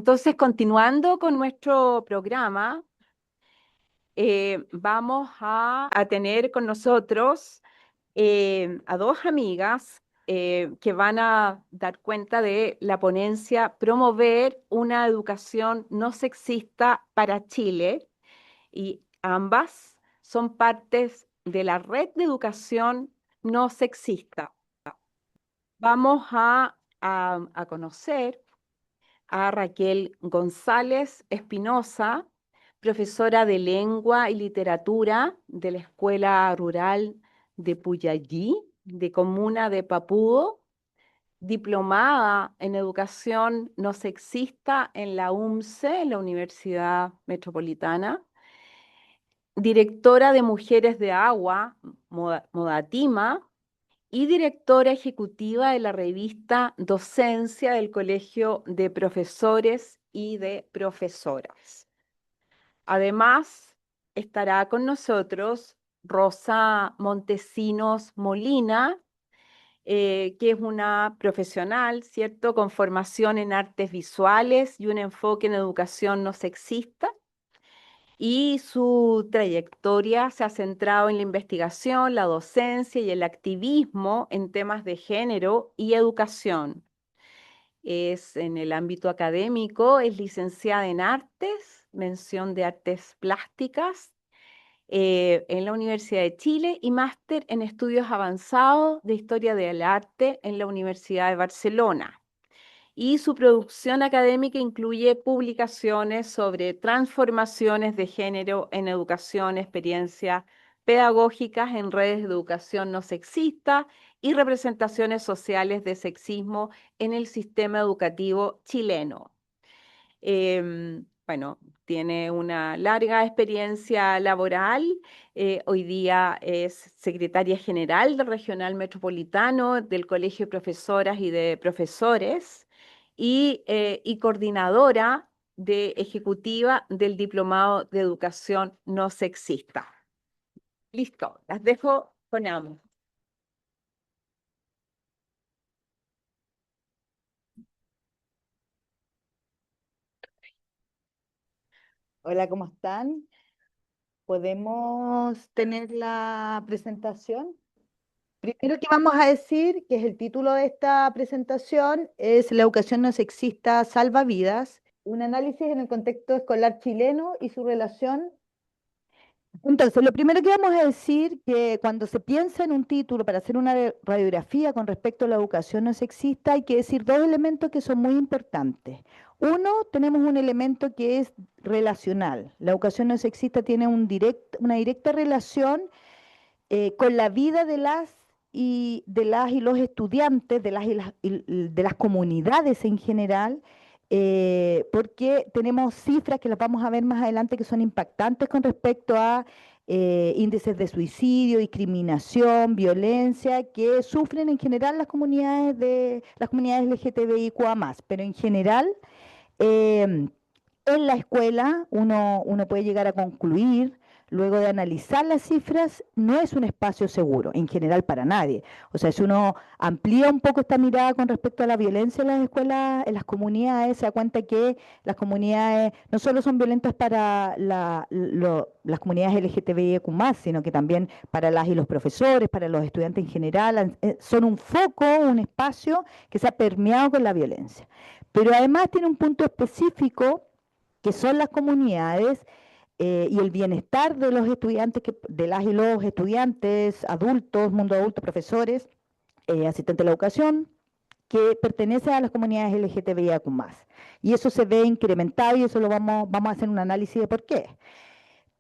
Entonces, continuando con nuestro programa, vamos a tener con nosotros a dos amigas que van a dar cuenta de la ponencia Promover una educación no sexista para Chile, y ambas son partes de la Red de Educación No Sexista. Vamos a conocer a Raquel González Espinosa, profesora de Lengua y Literatura de la Escuela Rural de Puyallí, de Comuna de Papudo, diplomada en Educación No Sexista en la UMCE, en la Universidad Metropolitana, directora de Mujeres de Agua, Modatima, y directora ejecutiva de la revista Docencia del Colegio de Profesores y de Profesoras. Además, estará con nosotros Rosa Montesinos Molina, que es una profesional, ¿cierto?, con formación en artes visuales y un enfoque en educación no sexista, y su trayectoria se ha centrado en la investigación, la docencia y el activismo en temas de género y educación. Es en el ámbito académico, es licenciada en artes, mención de artes plásticas, en la Universidad de Chile, y máster en estudios avanzados de historia del arte en la Universidad de Barcelona. Y su producción académica incluye publicaciones sobre transformaciones de género en educación, experiencias pedagógicas en redes de educación no sexista y representaciones sociales de sexismo en el sistema educativo chileno. Bueno, tiene una larga experiencia laboral. Hoy día es secretaria general del Regional Metropolitano del Colegio de Profesoras y de Profesores, y coordinadora ejecutiva del Diplomado de Educación No Sexista. Listo, las dejo con ambos. Hola, ¿cómo están? ¿Podemos tener la presentación? Primero que vamos a decir, que es el título de esta presentación, es La educación no sexista salva vidas, un análisis en el contexto escolar chileno y su relación. Entonces, lo primero que vamos a decir, que cuando se piensa en un título para hacer una radiografía con respecto a la educación no sexista, hay que decir dos elementos que son muy importantes. Uno, tenemos un elemento que es relacional. La educación no sexista tiene una directa relación con la vida de las y los estudiantes, de las comunidades en general, porque tenemos cifras que las vamos a ver más adelante que son impactantes con respecto a índices de suicidio, discriminación, violencia que sufren en general las comunidades LGTBIQA+, pero en general eh, en la escuela uno puede llegar a concluir, luego de analizar las cifras, no es un espacio seguro, en general para nadie. O sea, si uno amplía un poco esta mirada con respecto a la violencia en las escuelas, en las comunidades, se da cuenta que las comunidades no solo son violentas para las comunidades LGTBIQ+, sino que también para las y los profesores, para los estudiantes en general, son un foco, un espacio que se ha permeado con la violencia. Pero además tiene un punto específico que son las comunidades y el bienestar de los estudiantes, de las y los estudiantes, adultos, mundo adulto, profesores, asistentes de la educación, que pertenecen a las comunidades LGTBIQ+. Y eso se ve incrementado y eso vamos a hacer un análisis de por qué.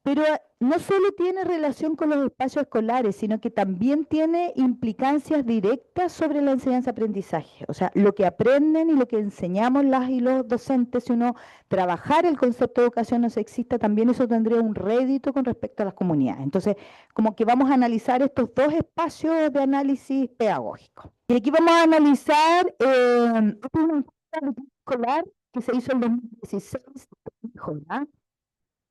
Pero no solo tiene relación con los espacios escolares, sino que también tiene implicancias directas sobre la enseñanza-aprendizaje. O sea, lo que aprenden y lo que enseñamos las y los docentes, si uno trabajar el concepto de educación no sexista, también eso tendría un rédito con respecto a las comunidades. Entonces, como que vamos a analizar estos dos espacios de análisis pedagógico. Y aquí vamos a analizar una encuesta escolar que se hizo en 2016,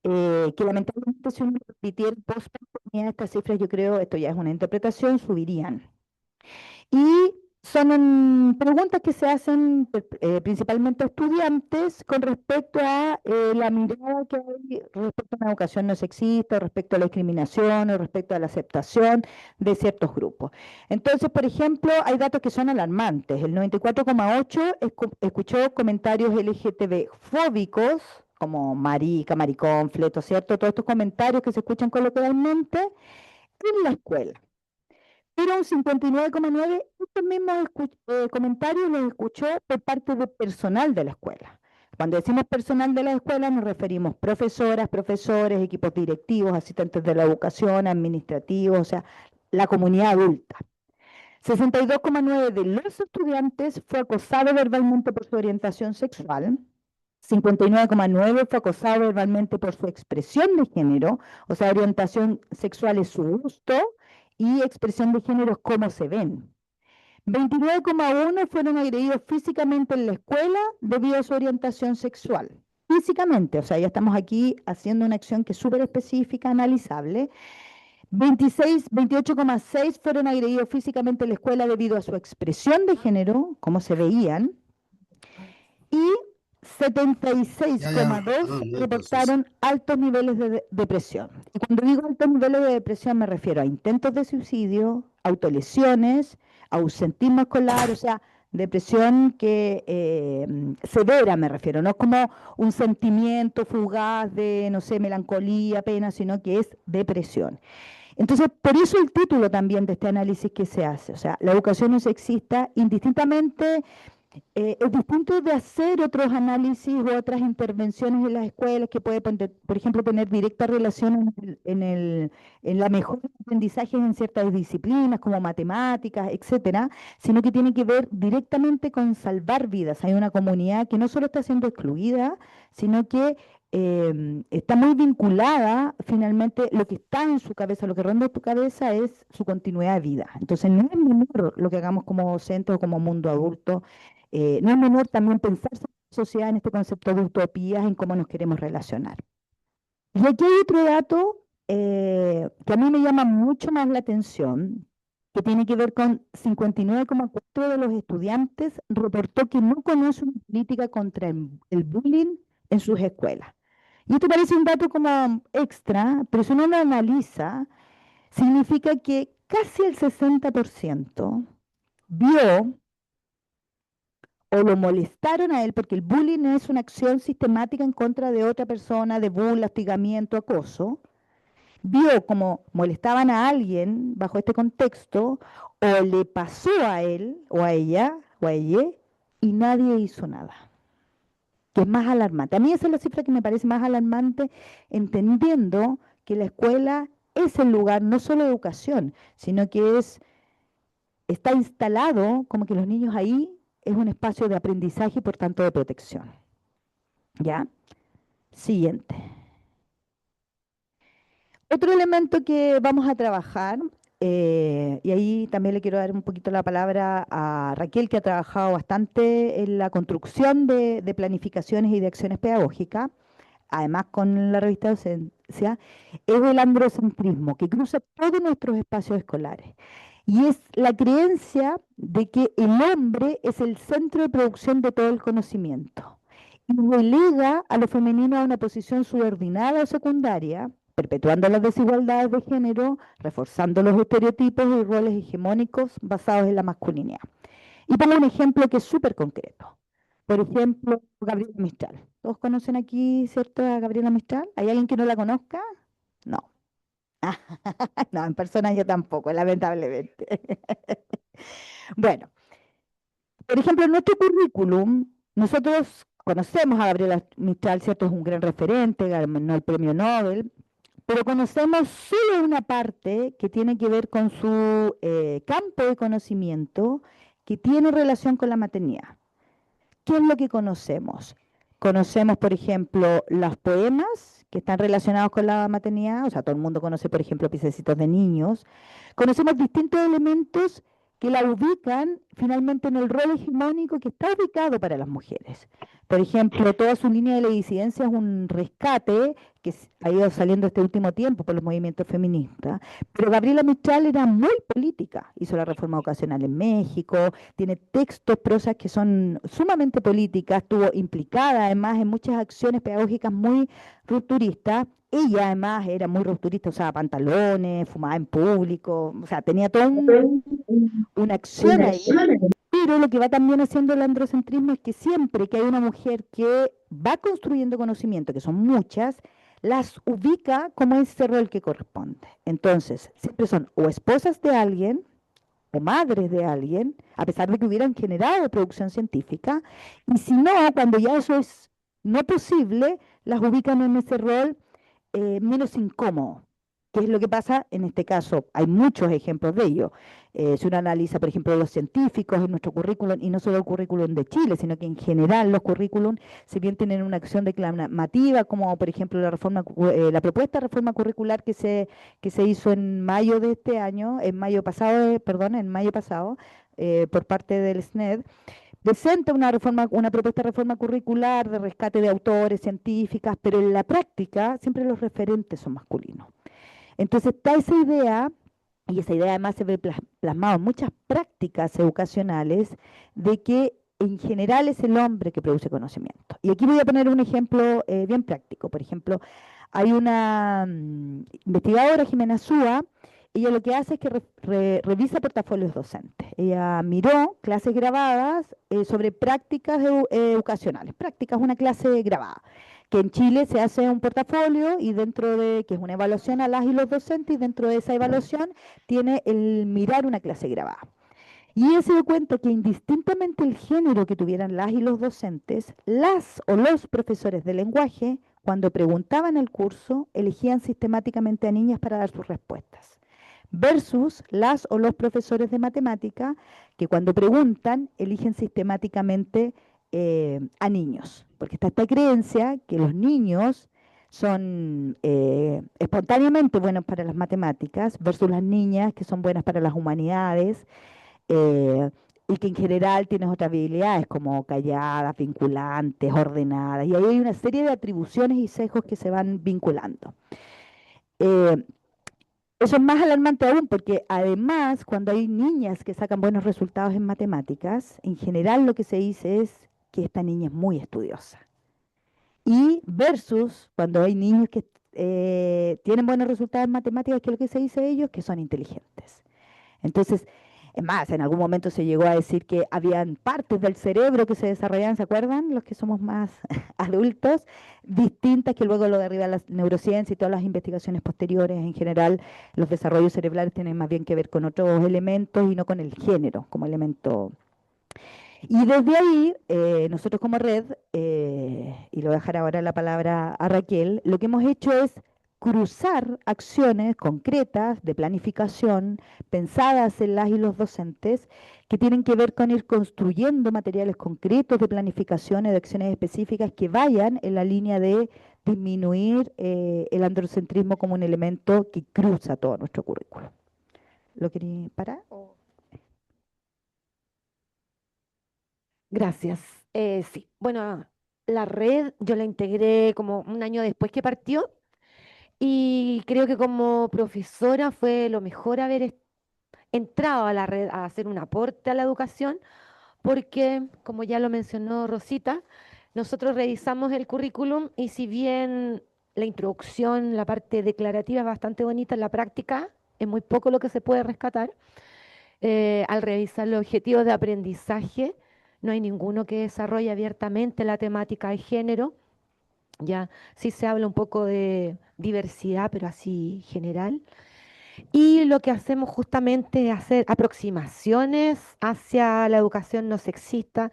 que lamentablemente si uno repitiera post pandemia estas cifras, yo creo, esto ya es una interpretación, subirían. Y Son preguntas que se hacen principalmente a estudiantes con respecto a la mirada que hay respecto a una educación no sexista, respecto a la discriminación, o respecto a la aceptación de ciertos grupos. Entonces, por ejemplo, hay datos que son alarmantes. El 94,8% escuchó comentarios LGTB fóbicos, como marica, maricón, fleto, ¿cierto? Todos estos comentarios que se escuchan coloquialmente en la escuela. Pero un 59,9%, estos mismos comentarios los escuchó por parte del personal de la escuela. Cuando decimos personal de la escuela nos referimos profesoras, profesores, equipos directivos, asistentes de la educación, administrativos, o sea, la comunidad adulta. 62,9% de los estudiantes fue acosado verbalmente por su orientación sexual. 59,9% fue acosado verbalmente por su expresión de género, o sea, orientación sexual es su gusto y expresión de género es cómo se ven. 29,1% fueron agredidos físicamente en la escuela debido a su orientación sexual. Físicamente, o sea, ya estamos aquí haciendo una acción que es súper específica, analizable. 28,6% fueron agredidos físicamente en la escuela debido a su expresión de género, cómo se veían, y 76,2% reportaron altos niveles de depresión. Y cuando digo altos niveles de depresión me refiero a intentos de suicidio, autolesiones, ausentismo escolar, o sea, depresión que severa me refiero, no es como un sentimiento fugaz de, no sé, melancolía, pena, sino que es depresión. Entonces, por eso el título también de este análisis que se hace, o sea, la educación no sexista, indistintamente, es distinto de hacer otros análisis u otras intervenciones en las escuelas que puede, por ejemplo, tener directa relación en la mejora de aprendizaje en ciertas disciplinas como matemáticas, etcétera, sino que tiene que ver directamente con salvar vidas. Hay una comunidad que no solo está siendo excluida, sino que está muy vinculada, finalmente, lo que está en su cabeza, lo que ronda tu cabeza es su continuidad de vida. Entonces, no es menor lo que hagamos como docentes o como mundo adulto. No es menor también pensar en la sociedad en este concepto de utopías, en cómo nos queremos relacionar. Y aquí hay otro dato que a mí me llama mucho más la atención, que tiene que ver con 59,4% de los estudiantes reportó que no conoce una política contra el bullying en sus escuelas. Y esto parece un dato como extra, pero si uno lo analiza, significa que casi el 60% vio o lo molestaron a él, porque el bullying es una acción sistemática en contra de otra persona, de bullying, hostigamiento, acoso, vio como molestaban a alguien bajo este contexto, o le pasó a él, o a ella, y nadie hizo nada, que es más alarmante. A mí esa es la cifra que me parece más alarmante, entendiendo que la escuela es el lugar no solo de educación, sino que está instalado como que los niños ahí es un espacio de aprendizaje y por tanto de protección. ¿Ya? Siguiente. Otro elemento que vamos a trabajar, y ahí también le quiero dar un poquito la palabra a Raquel, que ha trabajado bastante en la construcción de planificaciones y de acciones pedagógicas, además con la revista Docencia, es el androcentrismo, que cruza todos nuestros espacios escolares. Y es la creencia de que el hombre es el centro de producción de todo el conocimiento y relega a lo femenino a una posición subordinada o secundaria, perpetuando las desigualdades de género, reforzando los estereotipos y roles hegemónicos basados en la masculinidad. Y pongo un ejemplo que es súper concreto. Por ejemplo, Gabriela Mistral. ¿Todos conocen aquí, cierto, a Gabriela Mistral? ¿Hay alguien que no la conozca? No. No, en persona yo tampoco, lamentablemente. Bueno, por ejemplo, en nuestro currículum, nosotros conocemos a Gabriela Mistral, ¿cierto? Es un gran referente, ganó el premio Nobel, pero conocemos solo una parte que tiene que ver con su campo de conocimiento que tiene relación con la maternidad. ¿Qué es lo que conocemos? Conocemos, por ejemplo, los poemas que están relacionados con la maternidad, o sea, todo el mundo conoce, por ejemplo, Piececitos de Niños. Conocemos distintos elementos que la ubican finalmente en el rol hegemónico que está ubicado para las mujeres. Por ejemplo, toda su línea de la disidencia es un rescate que ha ido saliendo este último tiempo por los movimientos feministas, pero Gabriela Mistral era muy política, hizo la reforma educacional en México, tiene textos, prosas que son sumamente políticas, estuvo implicada además en muchas acciones pedagógicas muy rupturistas. Ella además era muy rupturista, usaba pantalones, fumaba en público, o sea, tenía toda una acción ahí, pero lo que va también haciendo el androcentrismo es que siempre que hay una mujer que va construyendo conocimiento, que son muchas, las ubica como ese rol que corresponde. Entonces, siempre son o esposas de alguien o madres de alguien, a pesar de que hubieran generado producción científica, y si no, cuando ya eso es no posible, las ubican en ese rol menos incómodo, que es lo que pasa en este caso. Hay muchos ejemplos de ello. Si uno analiza, por ejemplo, los científicos en nuestro currículum, y no solo el currículum de Chile, sino que en general los currículum, si bien tienen una acción declamativa, como por ejemplo la propuesta de reforma curricular que se hizo en mayo de este año, en mayo pasado, perdón, en mayo pasado, por parte del SNED, presenta una propuesta de reforma curricular de rescate de autores, científicas, pero en la práctica siempre los referentes son masculinos. Entonces está esa idea, y esa idea además se ve plasmada en muchas prácticas educacionales, de que en general es el hombre que produce conocimiento. Y aquí voy a poner un ejemplo bien práctico. Por ejemplo, hay una investigadora, Jimena Súa. Ella lo que hace es que revisa portafolios docentes. Ella miró clases grabadas sobre prácticas educacionales. Prácticas, una clase grabada, que en Chile se hace un portafolio y dentro de, que es una evaluación a las y los docentes, y dentro de esa evaluación tiene el mirar una clase grabada. Y ella se dio cuenta que indistintamente el género que tuvieran las y los docentes, las o los profesores de lenguaje, cuando preguntaban el curso, elegían sistemáticamente a niñas para dar sus respuestas. Versus las o los profesores de matemática, que cuando preguntan, eligen sistemáticamente a niños. Porque está esta creencia que los niños son espontáneamente buenos para las matemáticas versus las niñas que son buenas para las humanidades, eh, y que en general tienes otras habilidades como calladas, vinculantes, ordenadas, y ahí hay una serie de atribuciones y sesgos que se van vinculando. Eh, Eso es más alarmante aún porque además cuando hay niñas que sacan buenos resultados en matemáticas, en general lo que se dice es que esta niña es muy estudiosa. Y versus cuando hay niños que tienen buenos resultados en matemáticas, que es lo que se dice de ellos, que son inteligentes. Entonces, es más, en algún momento se llegó a decir que habían partes del cerebro que se desarrollaban, ¿se acuerdan? Los que somos más adultos, distintas, que luego lo derriba la neurociencia y todas las investigaciones posteriores. En general, los desarrollos cerebrales tienen más bien que ver con otros elementos y no con el género como elemento. Y desde ahí, nosotros como red, y le voy a dejar ahora la palabra a Raquel, lo que hemos hecho es cruzar acciones concretas de planificación pensadas en las y los docentes que tienen que ver con ir construyendo materiales concretos de planificación y de acciones específicas que vayan en la línea de disminuir el androcentrismo como un elemento que cruza todo nuestro currículo. ¿Lo quería parar? Gracias. Sí, bueno, la red yo la integré como un año después que partió y creo que como profesora fue lo mejor haber entrado a la red a hacer un aporte a la educación porque, como ya lo mencionó Rosita, nosotros revisamos el currículum y si bien la introducción, la parte declarativa es bastante bonita, en la práctica es muy poco lo que se puede rescatar. Al revisar los objetivos de aprendizaje, no hay ninguno que desarrolle abiertamente la temática de género. Ya sí se habla un poco de diversidad, pero así general. Y lo que hacemos justamente es hacer aproximaciones hacia la educación no sexista,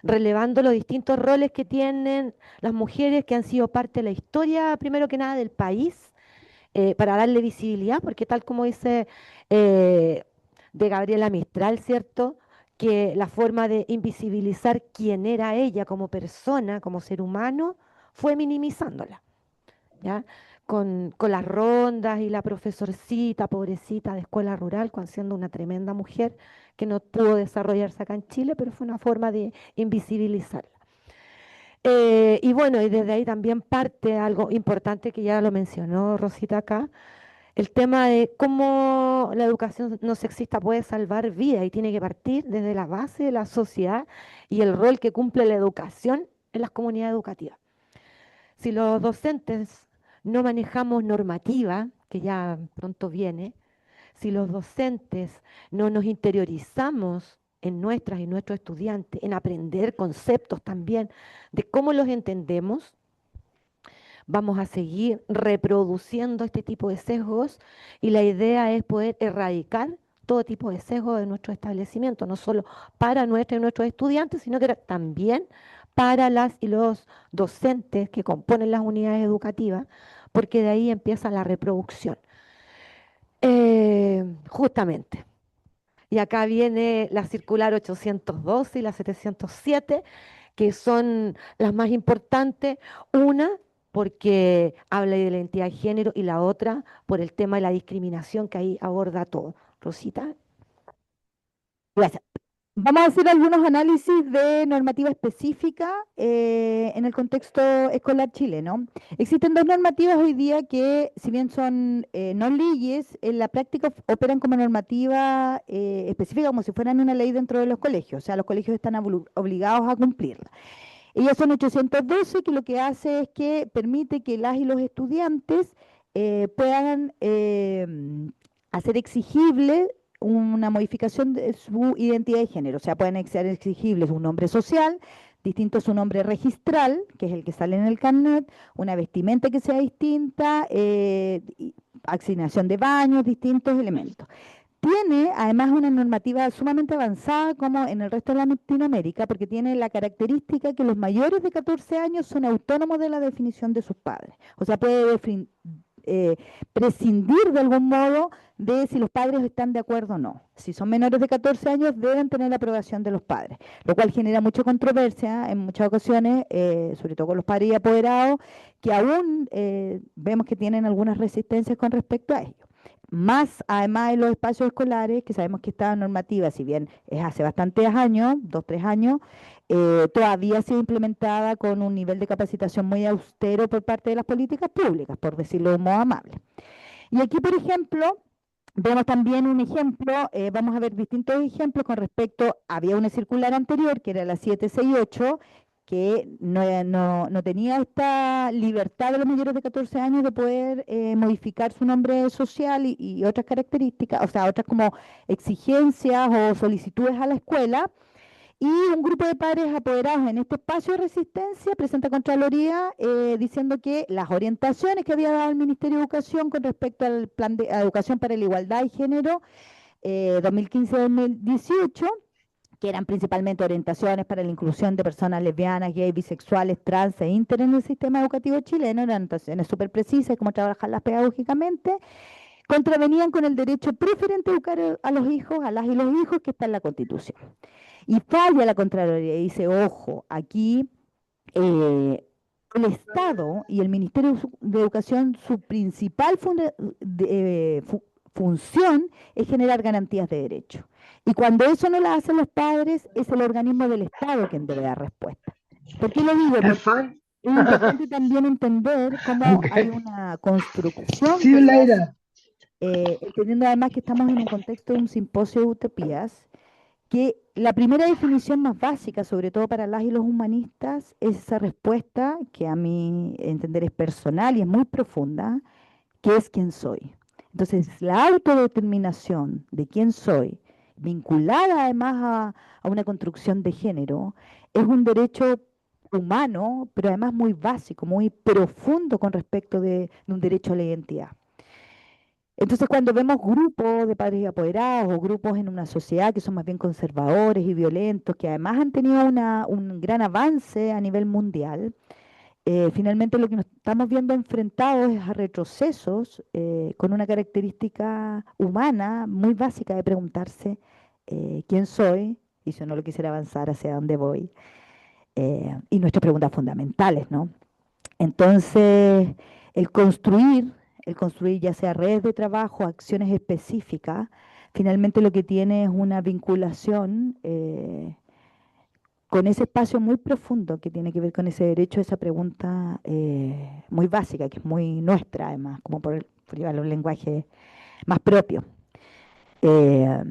relevando los distintos roles que tienen las mujeres que han sido parte de la historia, primero que nada, del país, para darle visibilidad, porque tal como dice eh, de Gabriela Mistral, ¿cierto? Que la forma de invisibilizar quién era ella como persona, como ser humano, fue minimizándola, ¿ya? Con las rondas y la profesorcita, pobrecita de escuela rural, siendo una tremenda mujer que no pudo desarrollarse acá en Chile, pero fue una forma de invisibilizarla. Y bueno, y desde ahí también parte algo importante que ya lo mencionó Rosita acá, el tema de cómo la educación no sexista puede salvar vidas y tiene que partir desde la base de la sociedad y el rol que cumple la educación en las comunidades educativas. Si los docentes no manejamos normativa, que ya pronto viene, si los docentes no nos interiorizamos en nuestras y nuestros estudiantes, en aprender conceptos también de cómo los entendemos, vamos a seguir reproduciendo este tipo de sesgos y la idea es poder erradicar todo tipo de sesgos de nuestro establecimiento, no solo para nuestros y nuestros estudiantes, sino que también para las y los docentes que componen las unidades educativas, porque de ahí empieza la reproducción. Justamente. Y acá viene la circular 812 y la 707, que son las más importantes. Una, porque habla de la identidad de género, y la otra, por el tema de la discriminación, que ahí aborda todo. Rosita. Gracias. Vamos a hacer algunos análisis de normativa específica en el contexto escolar chileno. Existen dos normativas hoy día que, si bien son no leyes, en la práctica operan como normativa específica, como si fueran una ley dentro de los colegios. O sea, los colegios están obligados a cumplirla. Ellas son 812, que lo que hace es que permite que las y los estudiantes puedan hacer exigible una modificación de su identidad de género. O sea, pueden ser exigibles un nombre social, distinto a su nombre registral, que es el que sale en el carnet, una vestimenta que sea distinta, asignación de baños, distintos elementos. Tiene además una normativa sumamente avanzada como en el resto de Latinoamérica, porque tiene la característica que los mayores de 14 años son autónomos de la definición de sus padres. O sea, puede prescindir de algún modo de si los padres están de acuerdo o no. Si son menores de 14 años, deben tener la aprobación de los padres, lo cual genera mucha controversia en muchas ocasiones, sobre todo con los padres y apoderados, que aún vemos que tienen algunas resistencias con respecto a ello. Más además en los espacios escolares, que sabemos que esta normativa, si bien es hace bastantes años, 2, 3 años, todavía ha sido implementada con un nivel de capacitación muy austero por parte de las políticas públicas, por decirlo de un modo amable. Y aquí, por ejemplo, vemos también un ejemplo, vamos a ver distintos ejemplos con respecto, había una circular anterior, que era la 768, que no tenía esta libertad de los mayores de 14 años de poder modificar su nombre social y otras características, o sea, otras como exigencias o solicitudes a la escuela. Y un grupo de padres apoderados en este espacio de resistencia presenta Contraloría diciendo que las orientaciones que había dado el Ministerio de Educación con respecto al Plan de Educación para la Igualdad y Género 2015-2018, que eran principalmente orientaciones para la inclusión de personas lesbianas, gays, bisexuales, trans e inter en el sistema educativo chileno, eran orientaciones súper precisas de cómo trabajarlas pedagógicamente, contravenían con el derecho preferente a educar a los hijos, a las y los hijos, que está en la Constitución. Y falla la Contraloría y dice, ojo, aquí el Estado y el Ministerio de Educación, su principal función es generar garantías de derecho. Y cuando eso no lo hacen los padres, es el organismo del Estado quien debe dar respuesta. ¿Por qué lo digo? Porque es importante también entender cómo hay una construcción Sí, que se hace, Laira. entendiendo además que estamos en un contexto de un simposio de utopías, que la primera definición más básica, sobre todo para las y los humanistas, es esa respuesta que a mi entender es personal y es muy profunda, que es quién soy. Entonces, la autodeterminación de quién soy, vinculada además a una construcción de género, es un derecho humano, pero además muy básico, muy profundo con respecto de un derecho a la identidad. Entonces, cuando vemos grupos de padres y apoderados o grupos en una sociedad que son más bien conservadores y violentos, que además han tenido un gran avance a nivel mundial, finalmente lo que nos estamos viendo enfrentados es a retrocesos con una característica humana muy básica de preguntarse quién soy y si uno lo quisiera avanzar hacia dónde voy, y nuestras preguntas fundamentales, ¿no? Entonces, el construir ya sea redes de trabajo, acciones específicas, finalmente lo que tiene es una vinculación con ese espacio muy profundo que tiene que ver con ese derecho, esa pregunta muy básica, que es muy nuestra además, como por llevarlo a un lenguaje más propio. Eh,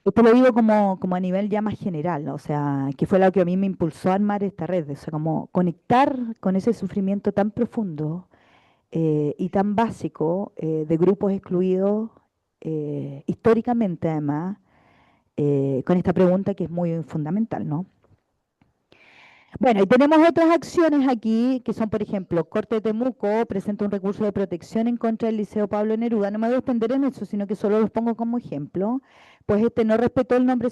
Esto lo digo como a nivel ya más general, ¿no? O sea, que fue lo que a mí me impulsó a armar esta red, o sea, como conectar con ese sufrimiento tan profundo y tan básico de grupos excluidos, históricamente además, con esta pregunta que es muy fundamental, ¿no? Bueno, y tenemos otras acciones aquí, que son, por ejemplo, Corte de Temuco presenta un recurso de protección en contra del Liceo Pablo Neruda. No me voy a extender en eso, sino que solo los pongo como ejemplo. Pues este no respetó el nombre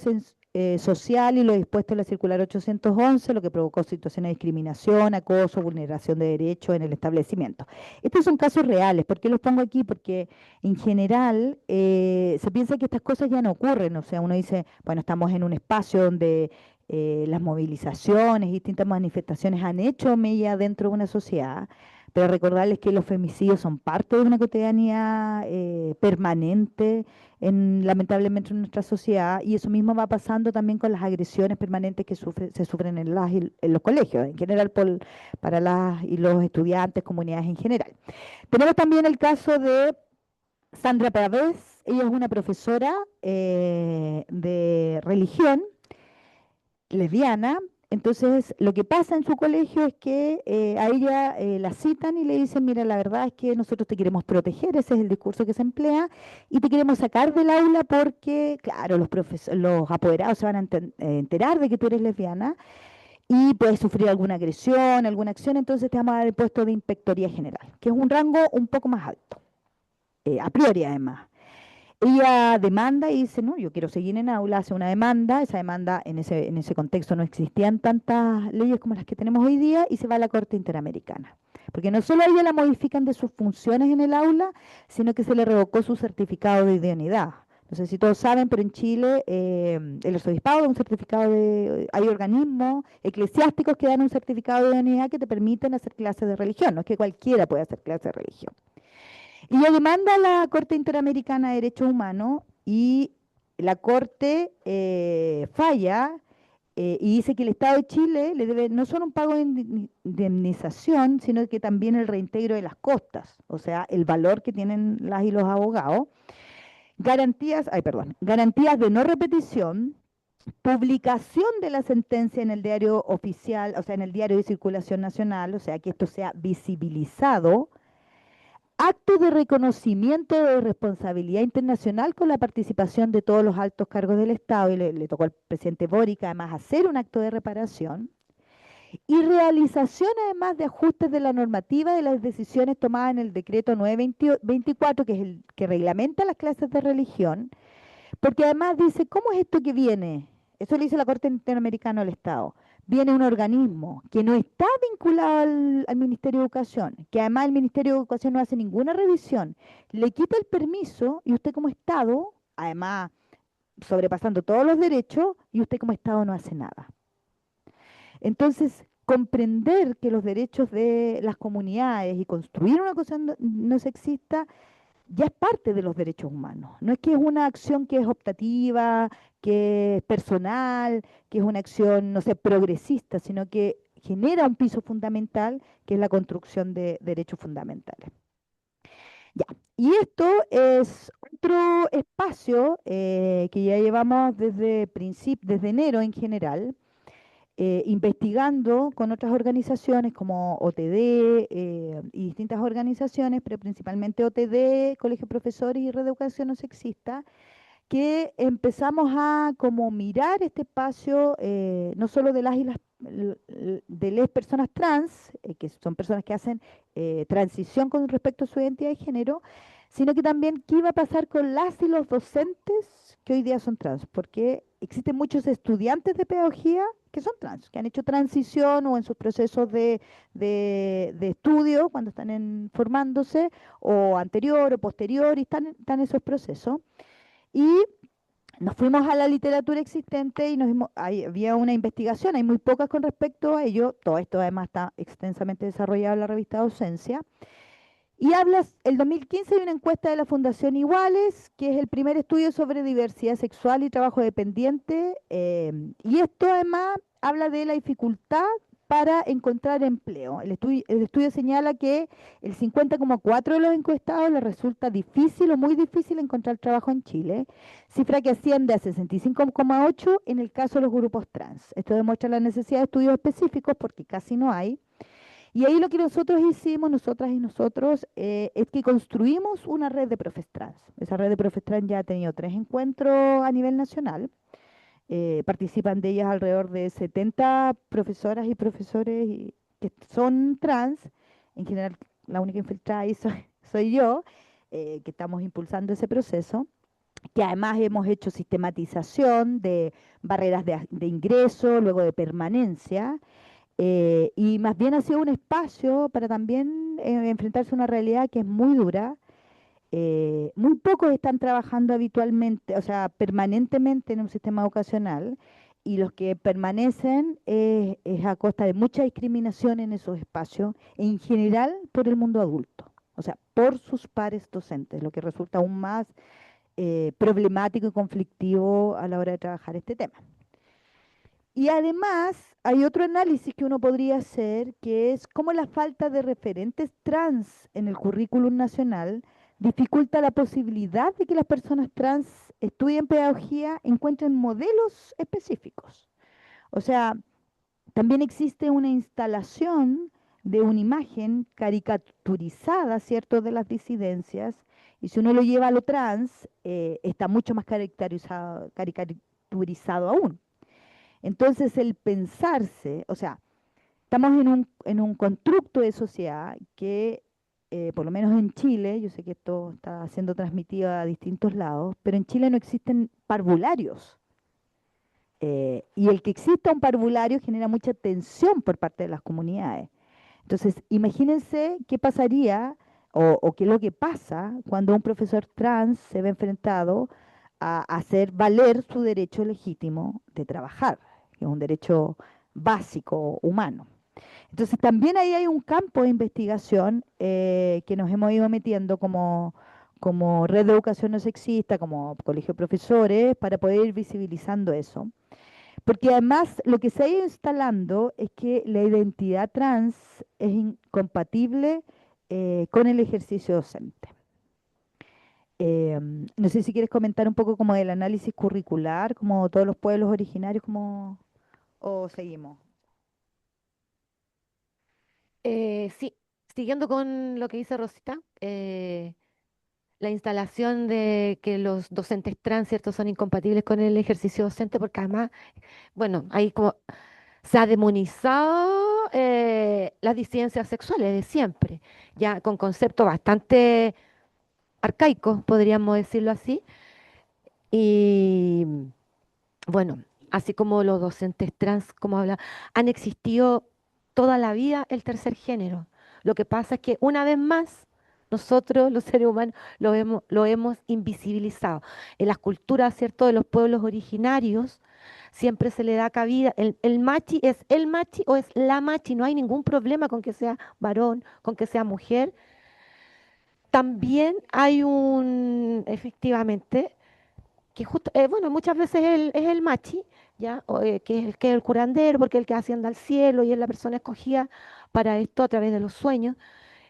social y lo dispuesto en la circular 811, lo que provocó situaciones de discriminación, acoso, vulneración de derechos en el establecimiento. Estos son casos reales. ¿Por qué los pongo aquí? Porque en general se piensa que estas cosas ya no ocurren. O sea, uno dice, bueno, estamos en un espacio donde las movilizaciones, distintas manifestaciones han hecho mella dentro de una sociedad, pero recordarles que los femicidios son parte de una cotidianidad permanente, lamentablemente en nuestra sociedad, y eso mismo va pasando también con las agresiones permanentes que se sufren en los colegios, en general para las y los estudiantes, comunidades en general. Tenemos también el caso de Sandra Pavés. Ella es una profesora de religión lesbiana. Entonces, lo que pasa en su colegio es que a ella la citan y le dicen, mira, la verdad es que nosotros te queremos proteger, ese es el discurso que se emplea, y te queremos sacar del aula porque, claro, los apoderados se van a enterar de que tú eres lesbiana y puedes sufrir alguna agresión, alguna acción, entonces te vamos a dar el puesto de inspectoría general, que es un rango un poco más alto, a priori además. Ella demanda y dice, no, yo quiero seguir en aula, hace una demanda, esa demanda en ese contexto no existían tantas leyes como las que tenemos hoy día y se va a la Corte Interamericana. Porque no solo a ella la modifican de sus funciones en el aula, sino que se le revocó su certificado de idoneidad. No sé si todos saben, pero en Chile el arzobispado da un certificado hay organismos eclesiásticos que dan un certificado de idoneidad que te permiten hacer clases de religión, no es que cualquiera pueda hacer clases de religión. Y ella demanda a la Corte Interamericana de Derechos Humanos y la Corte falla y dice que el Estado de Chile le debe no solo un pago de indemnización, sino que también el reintegro de las costas, o sea, el valor que tienen las y los abogados, garantías de no repetición, publicación de la sentencia en el diario oficial, o sea, en el diario de circulación nacional, o sea, que esto sea visibilizado, acto de reconocimiento de responsabilidad internacional con la participación de todos los altos cargos del Estado, y le tocó al presidente Boric además hacer un acto de reparación, y realización además de ajustes de la normativa de las decisiones tomadas en el decreto 924, que es el que reglamenta las clases de religión, porque además dice, ¿cómo es esto que viene? Eso le dice la Corte Interamericana al Estado. Viene un organismo que no está vinculado al Ministerio de Educación, que además el Ministerio de Educación no hace ninguna revisión, le quita el permiso y usted como Estado, además sobrepasando todos los derechos, y usted como Estado no hace nada. Entonces, comprender que los derechos de las comunidades y construir una cosa no sexista ya es parte de los derechos humanos. No es que es una acción que es optativa, que es personal, que es una acción, no sé, progresista, sino que genera un piso fundamental, que es la construcción de derechos fundamentales. Ya. Y esto es otro espacio que ya llevamos desde enero en general, investigando con otras organizaciones como OTD y distintas organizaciones, pero principalmente OTD, Colegio de Profesores y Red de Educación No Sexista, que empezamos a como mirar este espacio no solo de de las personas trans, que son personas que hacen transición con respecto a su identidad de género, sino que también qué iba a pasar con las y los docentes que hoy día son trans, porque existen muchos estudiantes de pedagogía que son trans, que han hecho transición o en sus procesos de estudio, cuando están formándose, o anterior o posterior, y están en esos procesos. Y nos fuimos a la literatura existente y había una investigación, hay muy pocas con respecto a ello, todo esto además está extensamente desarrollado en la revista Docencia, Y el 2015 hay una encuesta de la Fundación Iguales, que es el primer estudio sobre diversidad sexual y trabajo dependiente. Y esto además habla de la dificultad para encontrar empleo. El estudio señala que el 50,4% de los encuestados les resulta difícil o muy difícil encontrar trabajo en Chile, cifra que asciende a 65,8% en el caso de los grupos trans. Esto demuestra la necesidad de estudios específicos porque casi no hay. Y ahí lo que nosotros hicimos, nosotras y nosotros, es que construimos una red de profes trans. Esa red de profes trans ya ha tenido 3 encuentros a nivel nacional. Participan de ellas alrededor de 70 profesoras y profesores que son trans. En general, la única infiltrada ahí soy yo, que estamos impulsando ese proceso, que además hemos hecho sistematización de barreras de ingreso, luego de permanencia, y más bien ha sido un espacio para también enfrentarse a una realidad que es muy dura. Muy pocos están trabajando habitualmente, o sea, permanentemente en un sistema educacional, y los que permanecen es a costa de mucha discriminación en esos espacios, en general por el mundo adulto, o sea, por sus pares docentes, lo que resulta aún más problemático y conflictivo a la hora de trabajar este tema. Y además hay otro análisis que uno podría hacer, que es cómo la falta de referentes trans en el currículum nacional dificulta la posibilidad de que las personas trans estudien pedagogía, encuentren modelos específicos. O sea, también existe una instalación de una imagen caricaturizada, ¿cierto?, de las disidencias, y si uno lo lleva a lo trans, está mucho más caricaturizado aún. Entonces, el pensarse, o sea, estamos en un constructo de sociedad que, por lo menos en Chile, yo sé que esto está siendo transmitido a distintos lados, pero en Chile no existen parvularios. Y el que exista un parvulario genera mucha tensión por parte de las comunidades. Entonces, imagínense qué pasaría o qué es lo que pasa cuando un profesor trans se ve enfrentado a hacer valer su derecho legítimo de trabajar, que es un derecho básico humano. Entonces, también ahí hay un campo de investigación que nos hemos ido metiendo como red de educación no sexista, como colegio de profesores, para poder ir visibilizando eso. Porque además lo que se ha ido instalando es que la identidad trans es incompatible con el ejercicio docente. No sé si quieres comentar un poco como del análisis curricular, como todos los pueblos originarios, como, o seguimos. Sí, siguiendo con lo que dice Rosita, la instalación de que los docentes trans, ¿cierto?, son incompatibles con el ejercicio docente, porque además, bueno, ahí como se ha demonizado las disidencias sexuales de siempre, ya con conceptos bastante arcaicos, podríamos decirlo así. Y bueno, así como los docentes trans, como habla, han existido toda la vida el tercer género. Lo que pasa es que una vez más, nosotros, los seres humanos, lo hemos invisibilizado. En las culturas, ¿cierto?, de los pueblos originarios, siempre se le da cabida. El machi es el machi o es la machi. No hay ningún problema con que sea varón, con que sea mujer. También hay efectivamente, que justo, bueno, muchas veces es el machi, ¿ya? Que es el curandero, porque es el que asciende al cielo y es la persona escogida para esto a través de los sueños.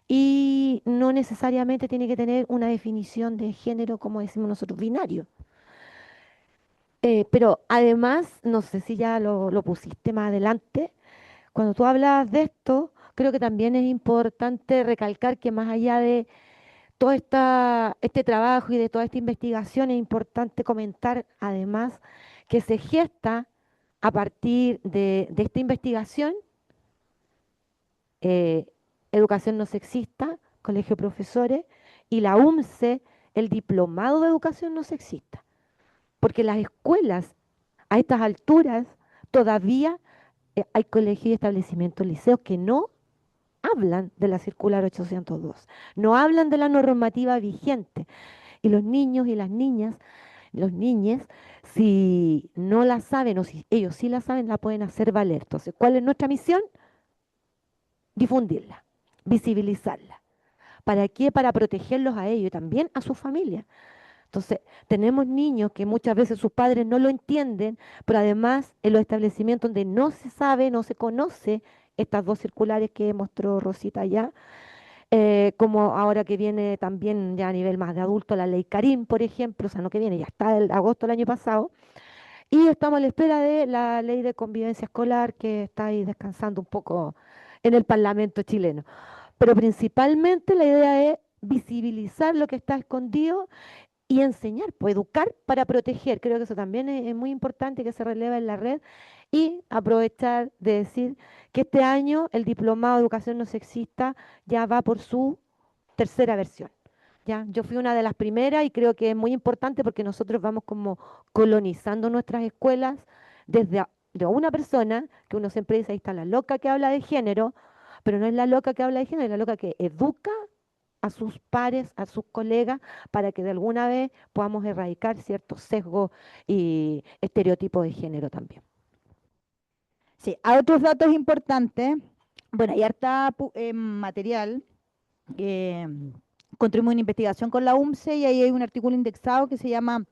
Y no necesariamente tiene que tener una definición de género, como decimos nosotros, binario. Pero además, no sé si ya lo pusiste más adelante, cuando tú hablas de esto, creo que también es importante recalcar que más allá de todo este trabajo y de toda esta investigación, es importante comentar además que se gesta a partir de esta investigación, eh, Educación No Sexista, Colegio de Profesores, y la UMSE, el Diplomado de Educación No Sexista. Porque las escuelas a estas alturas todavía hay colegios y establecimientos, liceos que no hablan de la circular 802, no hablan de la normativa vigente. Y los niños y las niñas, los niñes, si no la saben o si ellos sí la saben, la pueden hacer valer. Entonces, ¿cuál es nuestra misión? Difundirla, visibilizarla, ¿Para qué? Para protegerlos a ellos y también a su familia. Entonces, tenemos niños que muchas veces sus padres no lo entienden, pero además en los establecimientos donde no se sabe, no se conoce estas dos circulares que mostró Rosita ya, como ahora que viene también ya a nivel más de adulto la ley Karim, por ejemplo, o sea, no que viene, ya está el agosto del año pasado, y estamos a la espera de la ley de convivencia escolar que está ahí descansando un poco en el Parlamento chileno. Pero principalmente la idea es visibilizar lo que está escondido y enseñar, pues educar para proteger. Creo que eso también es muy importante que se releva en la red y aprovechar de decir que este año el diplomado de educación no sexista ya va por su tercera versión. ¿Ya? Yo fui una de las primeras y creo que es muy importante porque nosotros vamos como colonizando nuestras escuelas desde de una persona que uno siempre dice, ahí está la loca que habla de género, pero no es la loca que habla de género, es la loca que educa a sus pares, a sus colegas, para que de alguna vez podamos erradicar ciertos sesgos y estereotipos de género también. Sí, hay otros datos importantes. Bueno, hay harta material. Construimos una investigación con la UMCE y ahí hay un artículo indexado que se llama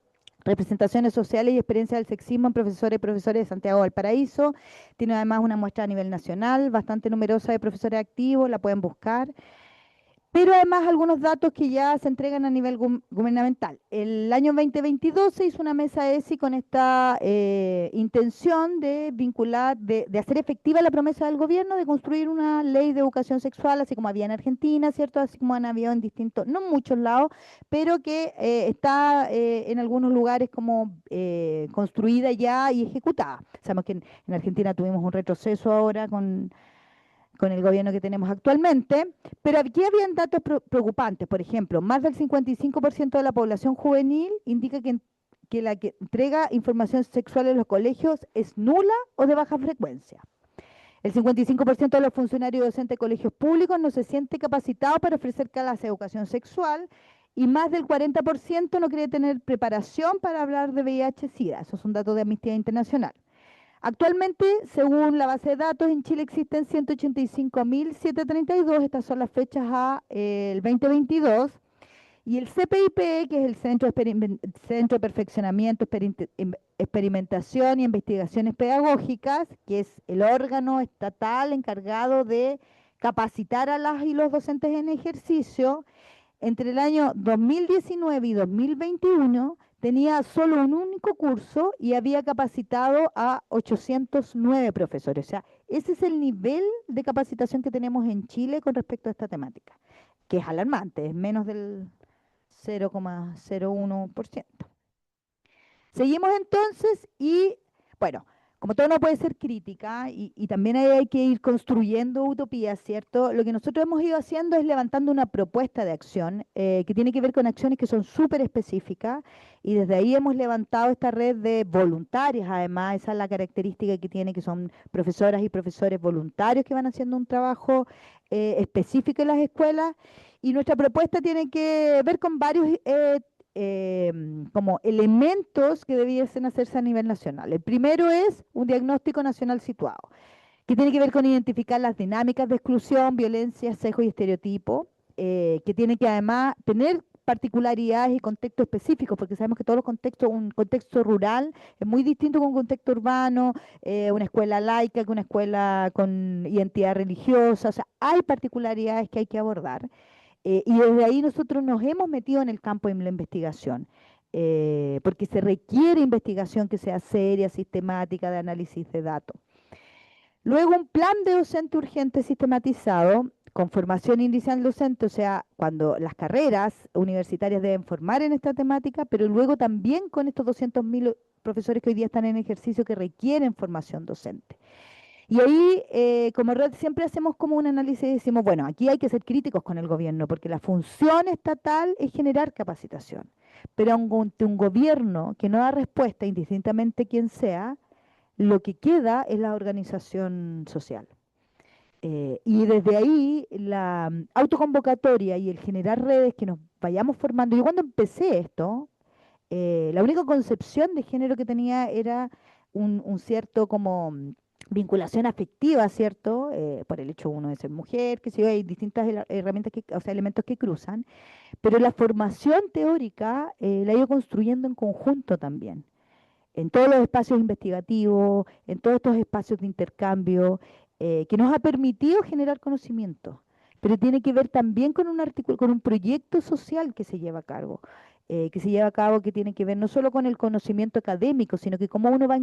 Representaciones sociales y experiencia del sexismo en profesores y profesores de Santiago del Paraíso. Tiene además una muestra a nivel nacional, bastante numerosa de profesores activos, la pueden buscar. Pero además algunos datos que ya se entregan a nivel gubernamental. El año 2022 se hizo una mesa ESI con esta intención de vincular, de hacer efectiva la promesa del gobierno de construir una ley de educación sexual, así como había en Argentina, ¿cierto? Así como han habido en distintos, no en muchos lados, pero que está en algunos lugares como construida ya y ejecutada. Sabemos que en Argentina tuvimos un retroceso ahora con el gobierno que tenemos actualmente, pero aquí habían datos preocupantes. Por ejemplo, más del 55% de la población juvenil indica que la que entrega información sexual en los colegios es nula o de baja frecuencia. El 55% de los funcionarios docentes de colegios públicos no se siente capacitado para ofrecer clases de educación sexual y más del 40% no cree tener preparación para hablar de VIH-Sida. Esos son datos de Amnistía Internacional. Actualmente, según la base de datos, en Chile existen 185.732, estas son las fechas a el 2022, y el CPIP, que es el Centro de Perfeccionamiento, Experimentación y Investigaciones Pedagógicas, que es el órgano estatal encargado de capacitar a las y los docentes en ejercicio, entre el año 2019 y 2021 tenía solo un único curso y había capacitado a 809 profesores. O sea, ese es el nivel de capacitación que tenemos en Chile con respecto a esta temática, que es alarmante, es menos del 0,01%. Seguimos entonces y, bueno, como todo no puede ser crítica y también hay que ir construyendo utopías, ¿cierto? Lo que nosotros hemos ido haciendo es levantando una propuesta de acción que tiene que ver con acciones que son súper específicas y desde ahí hemos levantado esta red de voluntarias, además, esa es la característica que tiene, que son profesoras y profesores voluntarios que van haciendo un trabajo específico en las escuelas y nuestra propuesta tiene que ver con varios como elementos que debiesen hacerse a nivel nacional. El primero es un diagnóstico nacional situado, que tiene que ver con identificar las dinámicas de exclusión, violencia, sesgo y estereotipo, que tiene que además tener particularidades y contextos específicos, porque sabemos que todos los contextos, un contexto rural es muy distinto con un contexto urbano, una escuela laica, que una escuela con identidad religiosa, o sea, hay particularidades que hay que abordar. Y desde ahí nosotros nos hemos metido en el campo de la investigación, porque se requiere investigación que sea seria, sistemática, de análisis de datos. Luego un plan de docente urgente sistematizado con formación inicial docente, o sea, cuando las carreras universitarias deben formar en esta temática, pero luego también con estos 200.000 profesores que hoy día están en ejercicio que requieren formación docente. Y ahí, como red, siempre hacemos como un análisis y decimos, bueno, aquí hay que ser críticos con el gobierno, porque la función estatal es generar capacitación. Pero ante un gobierno que no da respuesta, indistintamente quién sea, lo que queda es la organización social. Y desde ahí, la autoconvocatoria y el generar redes que nos vayamos formando. Yo cuando empecé esto, la única concepción de género que tenía era un cierto como vinculación afectiva, ¿cierto? Por el hecho uno de ser mujer, que sé yo, hay distintas herramientas, o sea, elementos que cruzan, pero la formación teórica la ha ido construyendo en conjunto también, en todos los espacios investigativos, en todos estos espacios de intercambio, que nos ha permitido generar conocimiento, pero tiene que ver también con un con un proyecto social que se lleva a cabo, que tiene que ver no solo con el conocimiento académico, sino que cómo uno va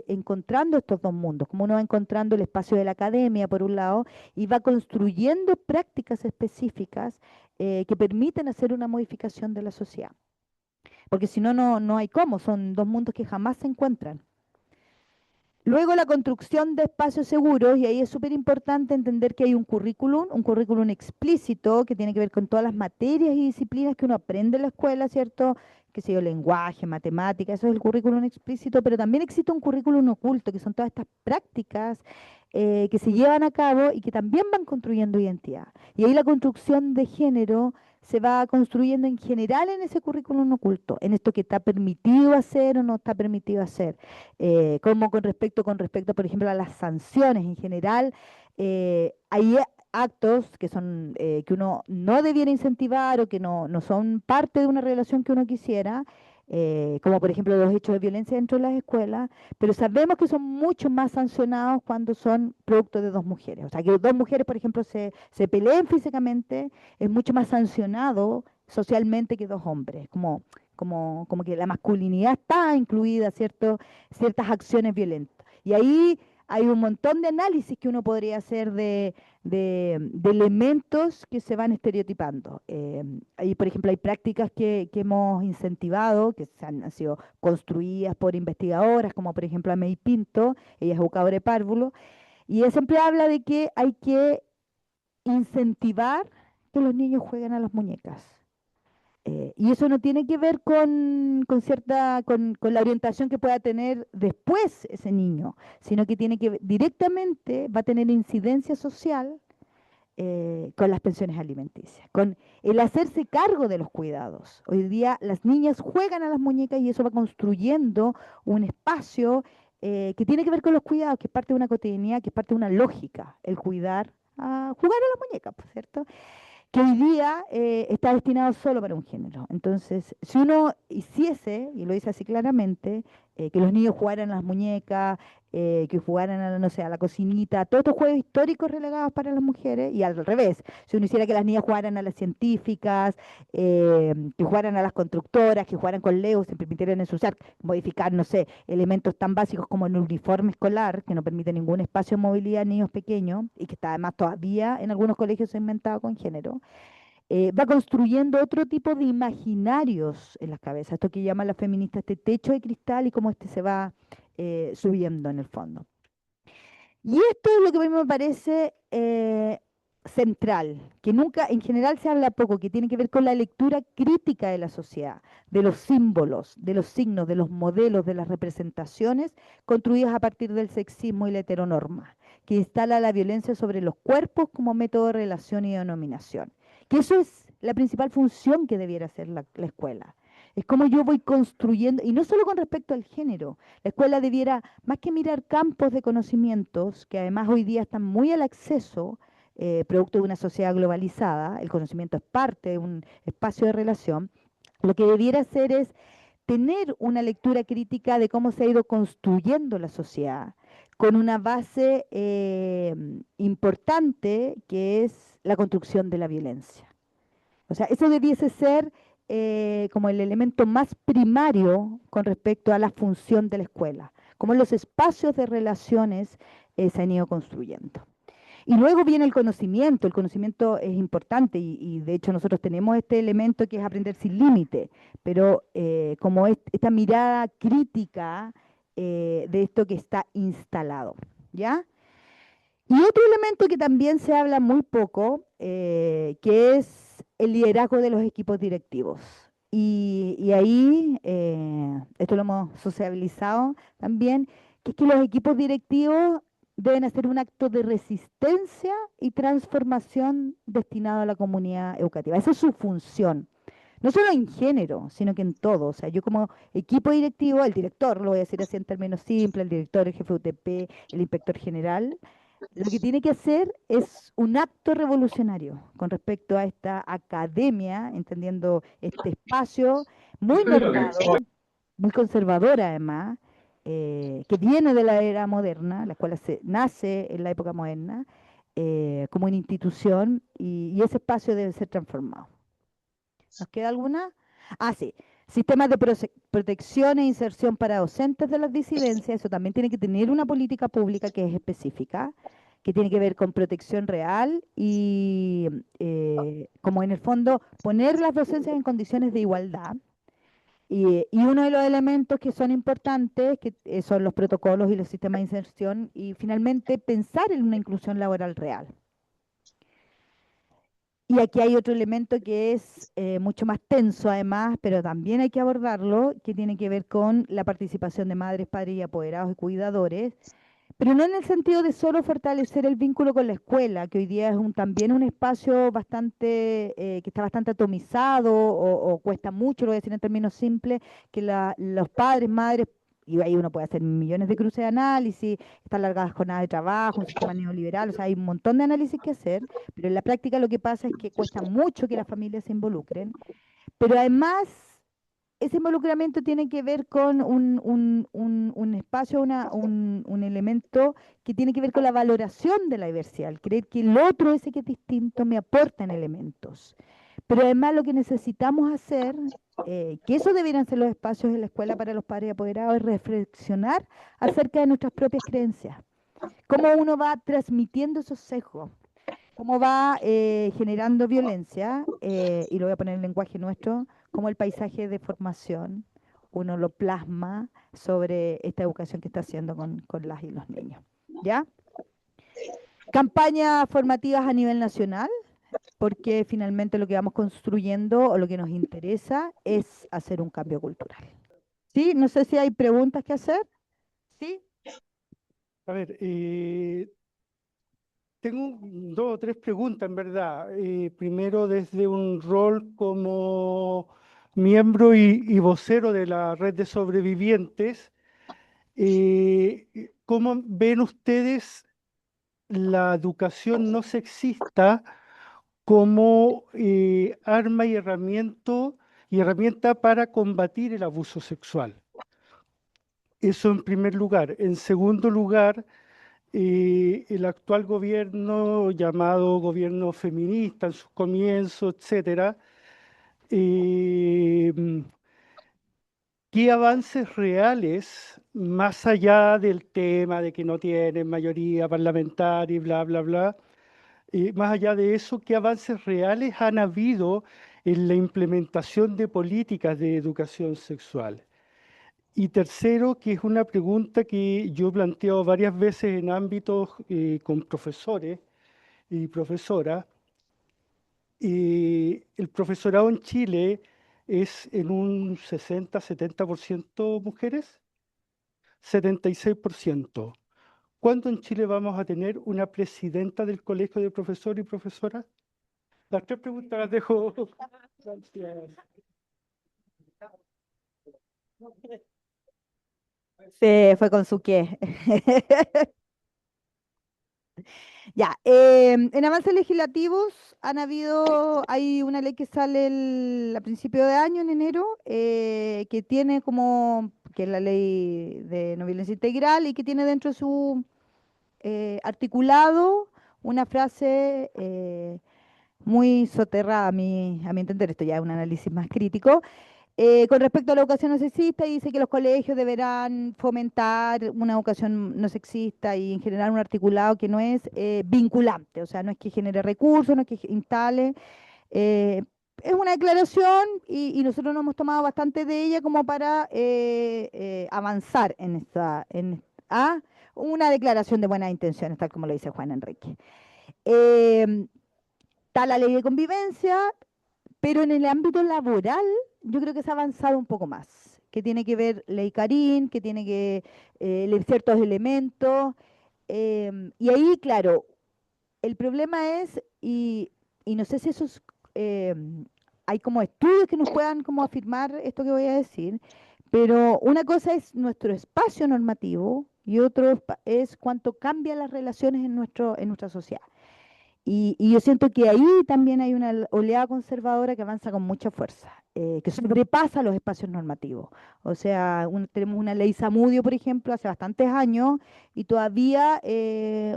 encontrando estos dos mundos, cómo uno va encontrando el espacio de la academia, por un lado, y va construyendo prácticas específicas que permiten hacer una modificación de la sociedad. Porque si no, no hay cómo, son dos mundos que jamás se encuentran. Luego la construcción de espacios seguros, y ahí es súper importante entender que hay un currículum explícito que tiene que ver con todas las materias y disciplinas que uno aprende en la escuela, ¿cierto? Que sé yo, lenguaje, matemática, eso es el currículum explícito, pero también existe un currículum oculto, que son todas estas prácticas que se llevan a cabo y que también van construyendo identidad. Y ahí la construcción de género se va construyendo en general en ese currículum oculto, en esto que está permitido hacer o no está permitido hacer, como con respecto, por ejemplo, a las sanciones en general, hay actos que son que uno no debiera incentivar o que no son parte de una relación que uno quisiera, como por ejemplo los hechos de violencia dentro de las escuelas, pero sabemos que son mucho más sancionados cuando son producto de dos mujeres. O sea, que dos mujeres, por ejemplo, se peleen físicamente, es mucho más sancionado socialmente que dos hombres, como que la masculinidad está incluida, ¿cierto? Ciertas acciones violentas. Y ahí hay un montón de análisis que uno podría hacer de elementos que se van estereotipando. Ahí, por ejemplo, hay prácticas que hemos incentivado, que han sido construidas por investigadoras, como por ejemplo Amey Pinto, ella es educadora de párvulo, y ella siempre habla de que hay que incentivar que los niños jueguen a las muñecas. Y eso no tiene que ver con la orientación que pueda tener después ese niño, sino que tiene que directamente va a tener incidencia social con las pensiones alimenticias, con el hacerse cargo de los cuidados. Hoy día las niñas juegan a las muñecas y eso va construyendo un espacio que tiene que ver con los cuidados, que es parte de una cotidianidad, que es parte de una lógica, el cuidar, a jugar a las muñecas, ¿cierto? Que hoy día está destinado solo para un género. Entonces, si uno hiciese, y lo dice así claramente, que los niños jugaran a las muñecas, que jugaran a, no sé, a la cocinita, todos estos juegos históricos relegados para las mujeres, y al revés, si uno hiciera que las niñas jugaran a las científicas, que jugaran a las constructoras, que jugaran con Legos, se permitieran ensuciar, modificar, no sé, elementos tan básicos como el uniforme escolar, que no permite ningún espacio de movilidad a niños pequeños, y que está además todavía en algunos colegios segmentado con género, va construyendo otro tipo de imaginarios en las cabezas, esto que llaman las feministas, este techo de cristal y cómo este se va subiendo en el fondo. Y esto es lo que a mí me parece central, que nunca, en general se habla poco, que tiene que ver con la lectura crítica de la sociedad, de los símbolos, de los signos, de los modelos, de las representaciones construidas a partir del sexismo y la heteronorma, que instala la violencia sobre los cuerpos como método de relación y denominación. Que eso es la principal función que debiera hacer la escuela. Es como yo voy construyendo, y no solo con respecto al género, la escuela debiera, más que mirar campos de conocimientos, que además hoy día están muy al acceso, producto de una sociedad globalizada, el conocimiento es parte de un espacio de relación, lo que debiera hacer es tener una lectura crítica de cómo se ha ido construyendo la sociedad, con una base importante que es la construcción de la violencia. O sea, eso debiese ser como el elemento más primario con respecto a la función de la escuela, como los espacios de relaciones se han ido construyendo. Y luego viene el conocimiento es importante y de hecho nosotros tenemos este elemento que es aprender sin límite, pero como esta mirada crítica de esto que está instalado, ¿ya? Y otro elemento que también se habla muy poco, que es el liderazgo de los equipos directivos. Y ahí, esto lo hemos sociabilizado también, que es que los equipos directivos deben hacer un acto de resistencia y transformación destinado a la comunidad educativa. Esa es su función. no solo en género, sino que en todo. O sea, yo como equipo directivo, el director, lo voy a decir así en términos simples, el director, el jefe de UTP, el inspector general, lo que tiene que hacer es un acto revolucionario con respecto a esta academia, entendiendo este espacio muy normado, muy conservadora además, que viene de la era moderna, la escuela nace en la época moderna, como una institución y ese espacio debe ser transformado. ¿Nos queda alguna? Ah, sí. Sistemas de protección e inserción para docentes de las disidencias, eso también tiene que tener una política pública que es específica, que tiene que ver con protección real y, como en el fondo, poner las docencias en condiciones de igualdad. Y uno de los elementos que son importantes, que son los protocolos y los sistemas de inserción, y finalmente pensar en una inclusión laboral real. Y aquí hay otro elemento que es mucho más tenso además, pero también hay que abordarlo, que tiene que ver con la participación de madres, padres y apoderados y cuidadores, pero no en el sentido de solo fortalecer el vínculo con la escuela, que hoy día es también un espacio bastante, que está bastante atomizado o cuesta mucho, lo voy a decir en términos simples, que los padres, madres, y ahí uno puede hacer millones de cruces de análisis, están largadas jornadas de trabajo, un sistema neoliberal, o sea, hay un montón de análisis que hacer, pero en la práctica lo que pasa es que cuesta mucho que las familias se involucren, pero además ese involucramiento tiene que ver con un espacio, un elemento que tiene que ver con la valoración de la diversidad, el creer que el otro, ese que es distinto, me aporta en elementos. Pero además lo que necesitamos hacer, que eso deberían ser los espacios en la escuela para los padres y apoderados, es reflexionar acerca de nuestras propias creencias. Cómo uno va transmitiendo esos sesgos, cómo va generando violencia, y lo voy a poner en lenguaje nuestro, cómo el paisaje de formación uno lo plasma sobre esta educación que está haciendo con las y los niños. ¿Ya? Campañas formativas a nivel nacional, porque finalmente lo que vamos construyendo o lo que nos interesa es hacer un cambio cultural. ¿Sí? No sé si hay preguntas que hacer. ¿Sí? A ver, tengo dos o tres preguntas en verdad. Primero, desde un rol como miembro y vocero de la red de sobrevivientes, ¿cómo ven ustedes la educación no sexista como arma y herramienta para combatir el abuso sexual? Eso en primer lugar. En segundo lugar, el actual gobierno, llamado gobierno feminista en sus comienzos, etcétera, eh, ¿qué avances reales, más allá del tema de que no tienen mayoría parlamentaria y bla, bla, bla, más allá de eso, qué avances reales han habido en la implementación de políticas de educación sexual? Y tercero, que es una pregunta que yo he planteado varias veces en ámbitos con profesores y profesoras. El profesorado en Chile es en un 60-70% mujeres, 76%. ¿Cuándo en Chile vamos a tener una presidenta del colegio de profesores y profesoras? Las tres preguntas las dejo. Gracias. Se fue con su qué. Ya, en avances legislativos hay una ley que sale a principio de año, en enero, que tiene que es la ley de no violencia integral y que tiene dentro de su articulado una frase muy soterrada a mi entender, esto ya es un análisis más crítico, con respecto a la educación no sexista, dice que los colegios deberán fomentar una educación no sexista y en general un articulado que no es vinculante, o sea, no es que genere recursos, no es que instale. eh, es una declaración y nosotros nos hemos tomado bastante de ella como para avanzar a una declaración de buenas intenciones, tal como lo dice Juan Enrique. Em, Está la ley de convivencia, pero en el ámbito laboral, yo creo que se ha avanzado un poco más, que tiene que ver ley Carín, que tiene que leer ciertos elementos. Y ahí, claro, el problema es, y no sé si eso es hay como estudios que nos puedan como afirmar esto que voy a decir, pero una cosa es nuestro espacio normativo y otro es cuánto cambian las relaciones en nuestra sociedad. Y yo siento que ahí también hay una oleada conservadora que avanza con mucha fuerza, que sobrepasa los espacios normativos. O sea, tenemos una ley Zamudio, por ejemplo, hace bastantes años, y todavía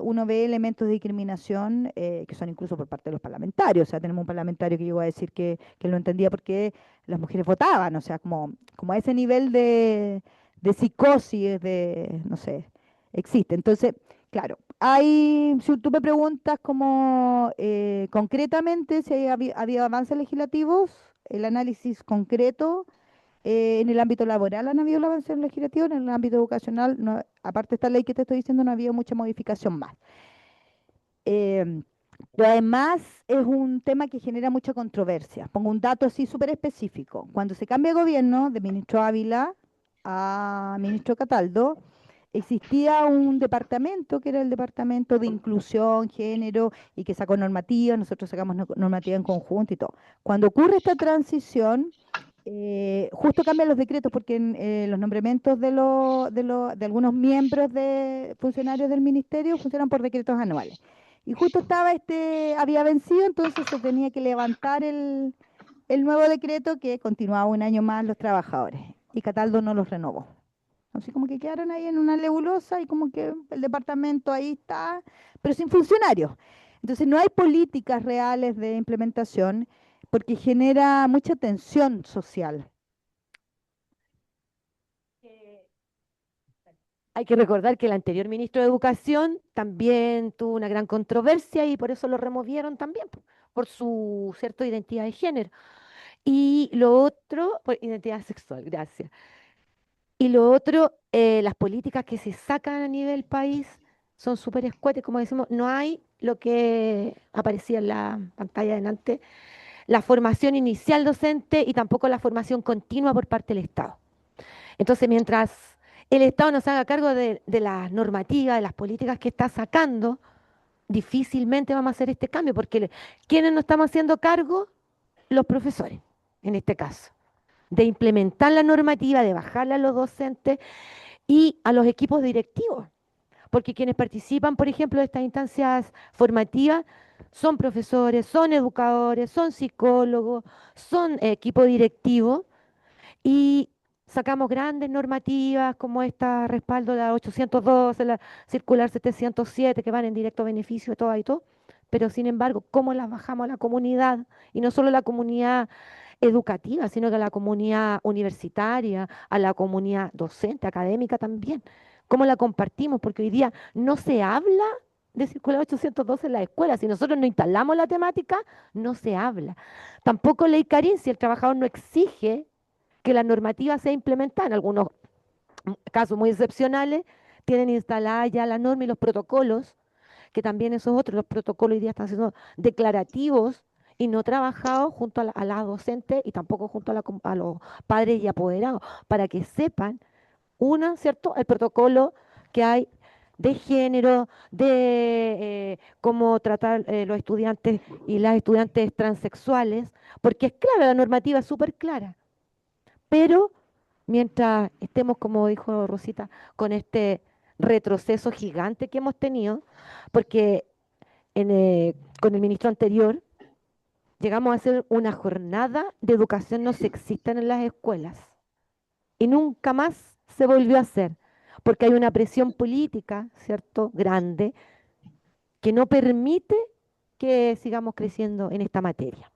uno ve elementos de discriminación que son incluso por parte de los parlamentarios. O sea, tenemos un parlamentario que llegó a decir que no entendía por qué las mujeres votaban. O sea, como a ese nivel de psicosis, no sé, existe. Entonces, claro, si tú me preguntas como concretamente si había avances legislativos, el análisis concreto en el ámbito laboral han habido avances legislativos, en el ámbito educacional, aparte de esta ley que te estoy diciendo, no ha habido mucha modificación más. Pero además es un tema que genera mucha controversia. Pongo un dato así súper específico. Cuando se cambia de gobierno de ministro Ávila a ministro Cataldo, existía un departamento que era el departamento de inclusión, género, y que sacó normativa, nosotros sacamos normativa en conjunto y todo. Cuando ocurre esta transición, justo cambian los decretos porque los nombramientos de algunos miembros de funcionarios del ministerio funcionan por decretos anuales. Y justo había vencido, entonces se tenía que levantar el nuevo decreto que continuaba un año más los trabajadores. Y Cataldo no los renovó. Así como que quedaron ahí en una nebulosa y como que el departamento ahí está, pero sin funcionarios. Entonces no hay políticas reales de implementación porque genera mucha tensión social. Hay que recordar que el anterior ministro de Educación también tuvo una gran controversia y por eso lo removieron también, por su cierta identidad de género. Y lo otro, por identidad sexual, gracias. Y lo otro, las políticas que se sacan a nivel país son súper escuetas, como decimos, no hay lo que aparecía en la pantalla delante, la formación inicial docente y tampoco la formación continua por parte del Estado. Entonces, mientras el Estado no se haga cargo de las normativas, de las políticas que está sacando, difícilmente vamos a hacer este cambio, porque ¿quiénes nos estamos haciendo cargo? Los profesores, en este caso, de implementar la normativa, de bajarla a los docentes y a los equipos directivos, porque quienes participan, por ejemplo, de estas instancias formativas son profesores, son educadores, son psicólogos, son equipo directivo y sacamos grandes normativas como esta respaldo de la 812, la circular 707, que van en directo beneficio de todo y todo, pero sin embargo, ¿cómo las bajamos a la comunidad? Y no solo a la comunidad educativa, sino que a la comunidad universitaria, a la comunidad docente, académica también. ¿Cómo la compartimos? Porque hoy día no se habla de circular 812 en la escuela. Si nosotros no instalamos la temática, no se habla. Tampoco ley Carín, si el trabajador no exige que la normativa sea implementada. En algunos casos muy excepcionales, tienen instalada ya la norma y los protocolos, que también esos otros, los protocolos hoy día están siendo declarativos y no trabajados junto a la docente y tampoco junto a los padres y apoderados, para que sepan, ¿cierto? El protocolo que hay de género, de cómo tratar los estudiantes y las estudiantes transexuales, porque es clara, la normativa es súper clara. Pero mientras estemos, como dijo Rosita, con este retroceso gigante que hemos tenido, porque con el ministro anterior llegamos a hacer una jornada de educación no sexista en las escuelas y nunca más se volvió a hacer, porque hay una presión política, ¿cierto?, grande, que no permite que sigamos creciendo en esta materia.